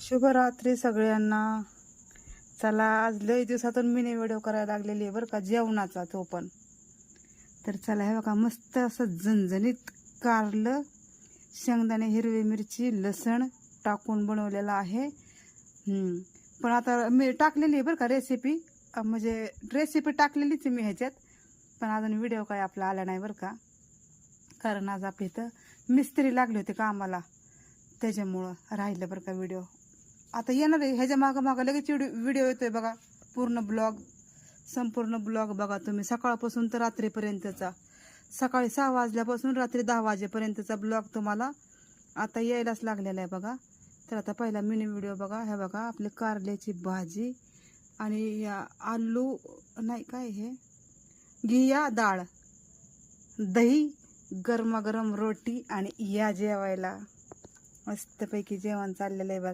शुभरात्री सगळ्यांना. चला, आज लय दिवसातून मिनी व्हिडिओ करायला लागलेली आहे बरं का, जेवणाचा तो पण. तर चला, हे बघा मस्त असं झणझणीत कारलं, शेंगदाणे, हिरवी मिरची, लसण टाकून बनवलेलं आहे. पण आता मी टाकलेली आहे बरं का रेसिपी, म्हणजे रेसिपी टाकलेलीच आहे मी ह्याच्यात, पण अजून व्हिडिओ काय आपला आला नाही बरं का, कारण आज आपल्या इथं मिस्त्री लागले होते कामाला, त्याच्यामुळं राहिलं बरं का व्हिडिओ. आता येणार आहे ह्याच्या मागं लगेच व्हिडिओ येतोय बघा, पूर्ण ब्लॉग, संपूर्ण ब्लॉग बघा तुम्ही, सकाळपासून तर रात्रीपर्यंतचा, सकाळी 6 वाजल्यापासून रात्री 10 वाजेपर्यंतचा ब्लॉग तुम्हाला आता यायलाच लागलेला आहे बघा. तर आता पहिला मिनी व्हिडिओ बघा. हे बघा आपली कारल्याची भाजी आणि या आलू नाही काय हे घिया डाळ, दही, गरमागरम रोटी आणि या जेवायला. मस्तपैकी जेवण चाललेलं आहे बघा.